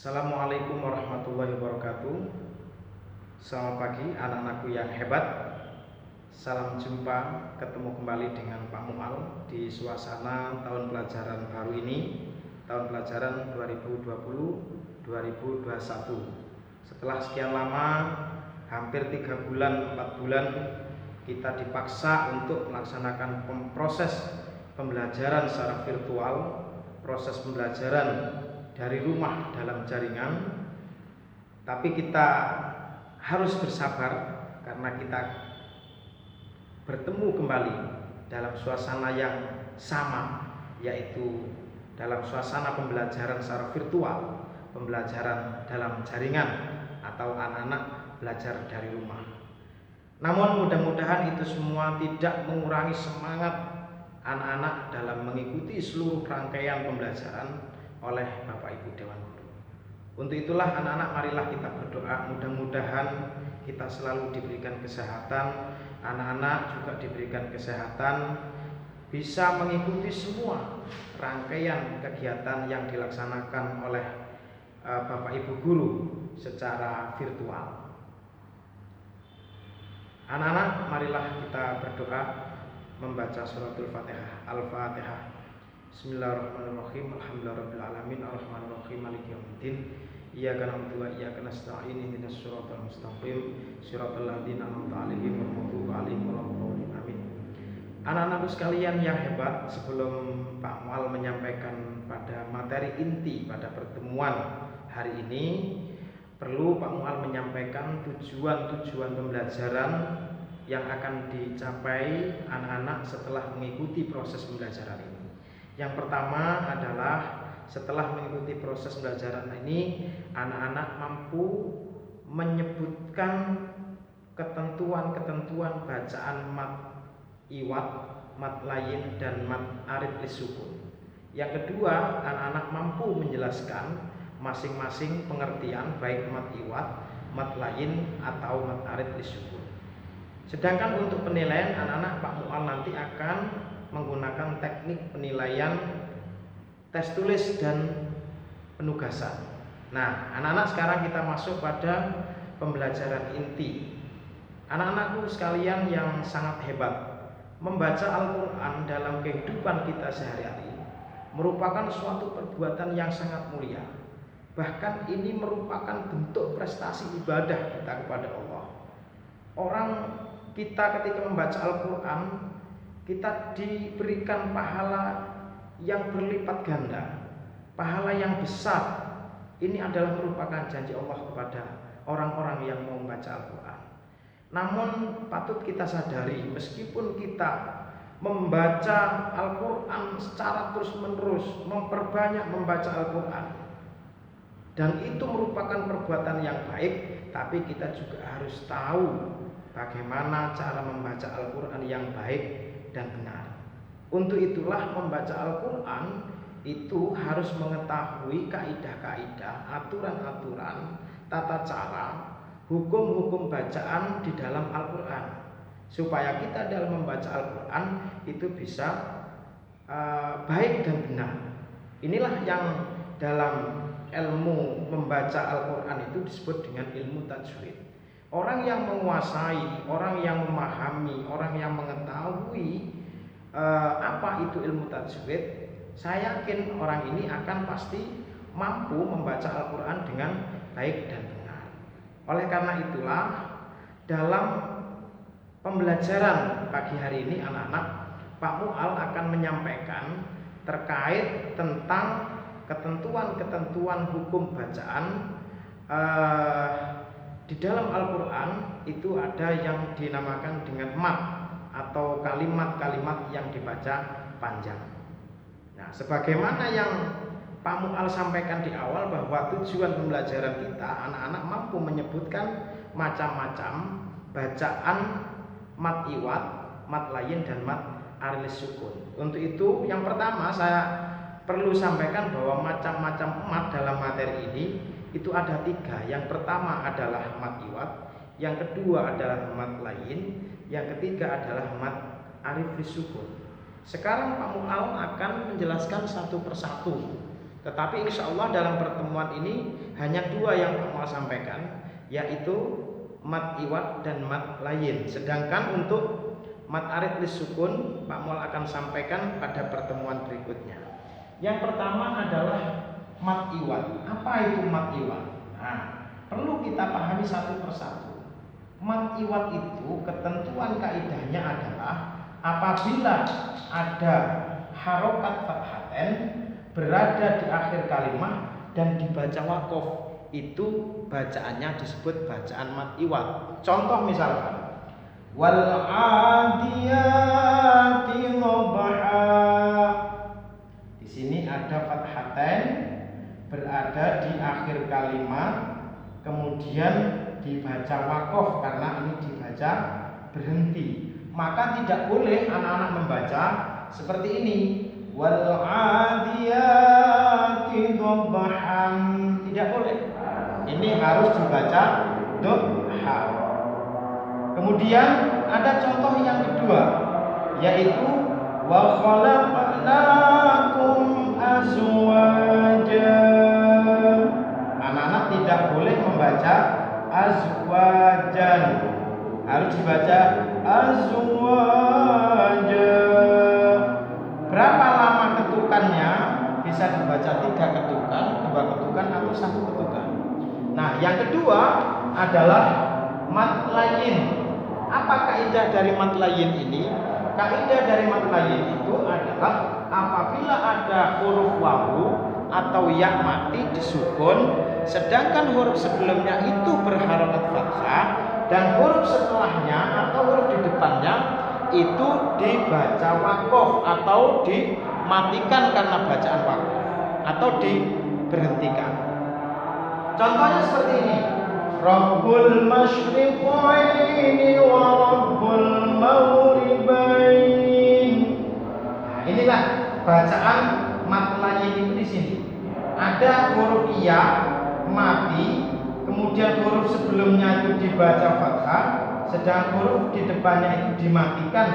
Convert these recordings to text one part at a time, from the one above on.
Assalamualaikum warahmatullahi wabarakatuh. Selamat pagi anak-anakku yang hebat. Salam jumpa, ketemu kembali dengan Pak Mual di suasana tahun pelajaran baru ini, tahun pelajaran 2020-2021. Setelah sekian lama, hampir 3 bulan, 4 bulan, kita dipaksa untuk melaksanakan proses pembelajaran secara virtual, proses pembelajaran dari rumah dalam jaringan. Tapi kita harus bersabar karena kita bertemu kembali dalam suasana yang sama, yaitu dalam suasana pembelajaran secara virtual, pembelajaran dalam jaringan atau anak-anak belajar dari rumah. Namun mudah-mudahan itu semua tidak mengurangi semangat anak-anak dalam mengikuti seluruh rangkaian pembelajaran oleh Bapak Ibu Dewan Guru. Untuk itulah anak-anak, marilah kita berdoa, mudah-mudahan kita selalu diberikan kesehatan, anak-anak juga diberikan kesehatan, bisa mengikuti semua rangkaian kegiatan yang dilaksanakan oleh Bapak Ibu Guru secara virtual. Anak-anak, marilah kita berdoa membaca suratul Fatihah. Al-Fatihah. Bismillahirrahmanirrahim. Alhamdulillahirabbil alamin, arrahmanirrahim, maliki yaumiddin. Iyyaka na'budu wa iyyaka nasta'in. Ihdinas siratal mustaqim, siratal ladzina an'amta 'alaihim ghairil maghdubi 'alaihim waladdallin. Amin. Anak-anakku sekalian yang hebat, sebelum Pak Mual menyampaikan pada materi inti pada pertemuan hari ini, perlu Pak Mual menyampaikan tujuan-tujuan pembelajaran yang akan dicapai anak-anak setelah mengikuti proses pembelajaran ini. Yang pertama adalah setelah mengikuti proses pembelajaran ini, anak-anak mampu menyebutkan ketentuan-ketentuan bacaan mat iwat, mat layin, dan mat arid lisukun. Yang kedua, anak-anak mampu menjelaskan masing-masing pengertian baik mat iwat, mat layin, atau mat arid lisukun. Sedangkan untuk penilaian, anak-anak Pak Mual nanti akan menggunakan teknik penilaian tes tulis dan penugasan. Nah, anak-anak, sekarang kita masuk pada pembelajaran inti. Anak-anakku sekalian yang sangat hebat, membaca Al-Quran dalam kehidupan kita sehari-hari merupakan suatu perbuatan yang sangat mulia. Bahkan ini merupakan bentuk prestasi ibadah kita kepada Allah. Orang kita ketika membaca Al-Quran, kita diberikan pahala yang berlipat ganda, pahala yang besar. Ini adalah merupakan janji Allah kepada orang-orang yang mau membaca Al-Quran. Namun patut kita sadari, meskipun kita membaca Al-Quran secara terus-menerus, memperbanyak membaca Al-Quran, dan itu merupakan perbuatan yang baik, tapi kita juga harus tahu bagaimana cara membaca Al-Quran yang baik dan benar. Untuk itulah membaca Al-Quran itu harus mengetahui kaidah-kaidah, aturan-aturan, tata cara, hukum-hukum bacaan di dalam Al-Quran, supaya kita dalam membaca Al-Quran itu bisa baik dan benar. Inilah yang dalam ilmu membaca Al-Quran itu disebut dengan ilmu tajwid. Orang yang menguasai, orang yang memahami, orang yang mengetahui apa itu ilmu tajwid, saya yakin orang ini akan pasti mampu membaca Al-Quran dengan baik dan benar. Oleh karena itulah, dalam pembelajaran pagi hari ini anak-anak, Pak Mual akan menyampaikan terkait tentang ketentuan-ketentuan hukum bacaan. Di dalam Al-Quran itu ada yang dinamakan dengan mat atau kalimat-kalimat yang dibaca panjang. Nah, sebagaimana yang Pak Mual sampaikan di awal, bahwa tujuan pembelajaran kita, anak-anak mampu menyebutkan macam-macam bacaan mat iwat, mat layin, dan mat arid lisukun. Untuk itu, yang pertama saya perlu sampaikan bahwa macam-macam mat dalam materi ini itu ada 3. Yang pertama adalah mat iwat, yang kedua adalah mat layin, yang ketiga adalah mat arid lisukun. Sekarang Pak Mual akan menjelaskan satu persatu Tetapi insya Allah dalam pertemuan ini hanya dua yang Pak Mual sampaikan, yaitu mat iwad dan mat layin. Sedangkan untuk mat arid lisukun Pak Mual akan sampaikan pada pertemuan berikutnya. Yang pertama adalah mat iwad. Apa itu mat iwad? Nah, perlu kita pahami satu persatu. Mat iwad itu ketentuan kaidahnya adalah apabila ada harokat fathaten berada di akhir kalimat dan dibaca wakof, itu bacaannya disebut bacaan mat iwad. Contoh misalkan wal adiyati dhabha. Di sini ada fathaten berada di akhir kalimat, kemudian dibaca wakof karena ini dibaca berhenti. Maka tidak boleh anak-anak membaca seperti ini, wal adiyati dhabhan. Tidak boleh. Ini harus dibaca dhabha. Kemudian ada contoh yang kedua, yaitu wa khalaqnakum azwaja. Anak-anak tidak boleh membaca azwajan, harus dibaca azwaja. Berapa lama ketukannya? Bisa dibaca 3 ketukan, 2 ketukan, atau 1 ketukan. Nah, yang kedua adalah mat layin. Apa kaidah dari mat layin ini? Kaidah dari mat layin itu adalah apabila ada huruf wawu atau ya mati disukun, sedangkan huruf sebelumnya itu berharokat fathah dan huruf setelahnya atau huruf di depannya itu dibaca wakof atau dimatikan karena bacaan wakof atau diberhentikan. Contohnya seperti ini, Rabbul masyriqaini wa Rabbul maghribain. Nah, inilah bacaan mat layin itu di sini. Ada huruf iya mati, kemudian huruf sebelumnya itu dibaca fathah, sedang huruf di depannya itu dimatikan,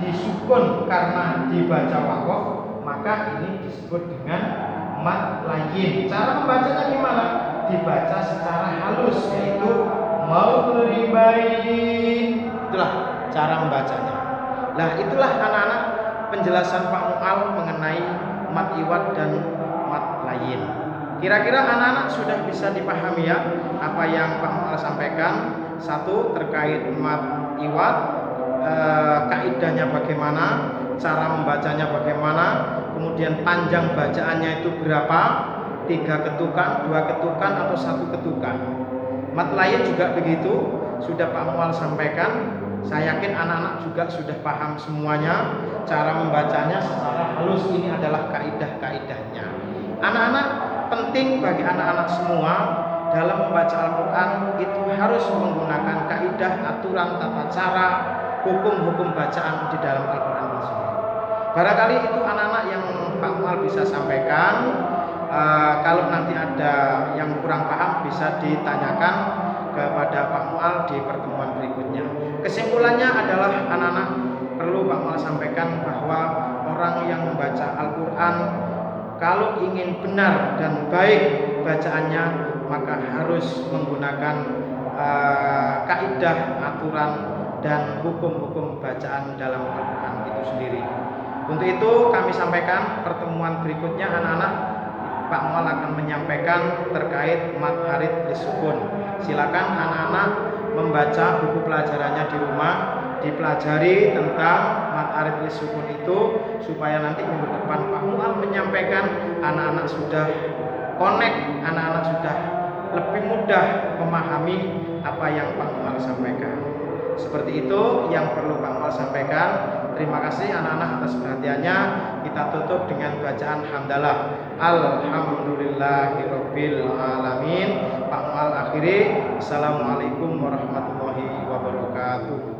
disukun karena dibaca wakof, maka ini disebut dengan mat layin. Cara membacanya gimana? Dibaca secara halus, yaitu maghribain. Itulah cara membacanya. Nah, itulah anak-anak penjelasan Pak Mual mengenai mat iwad dan mat layin. Kira-kira anak-anak sudah bisa dipahami ya apa yang Pak Mual sampaikan. Satu, terkait mat iwad, kaidahnya bagaimana, cara membacanya bagaimana, kemudian panjang bacaannya itu berapa, 3 ketukan, 2 ketukan, atau 1 ketukan. Mat layin juga begitu, sudah Pak Mual sampaikan. Saya yakin anak-anak juga sudah paham semuanya. Cara membacanya secara halus, ini adalah kaidah-kaidahnya. Anak-anak, penting bagi anak-anak semua dalam membaca Al-Quran itu harus menggunakan kaidah, aturan, tata cara, hukum-hukum bacaan di dalam Al-Quran tersebut. Barangkali itu anak-anak yang Pak Mual bisa sampaikan. Kalau nanti ada yang kurang paham bisa ditanyakan kepada Pak Mual di pertemuan berikutnya. Kesimpulannya adalah anak-anak perlu Pak Mual sampaikan bahwa orang yang membaca Al-Quran kalau ingin benar dan baik bacaannya, maka harus menggunakan kaidah, aturan, dan hukum-hukum bacaan dalam Al-Quran itu sendiri. Untuk itu kami sampaikan pertemuan berikutnya anak-anak Pak Mual akan menyampaikan terkait mat arid lisukun. Silakan anak-anak membaca buku pelajarannya di rumah, dipelajari tentang mat arid lisukun itu supaya nanti minggu depan Pak Mual menyampaikan anak-anak sudah connect, anak-anak sudah lebih mudah memahami apa yang Pak Mual sampaikan. Seperti itu yang perlu Pak Mual sampaikan. Terima kasih anak-anak atas perhatiannya. Kita tutup dengan bacaan hamdalah. Alhamdulillahirabbil alamin. Pak Mual akhiri. Assalamualaikum warahmatullahi wabarakatuh.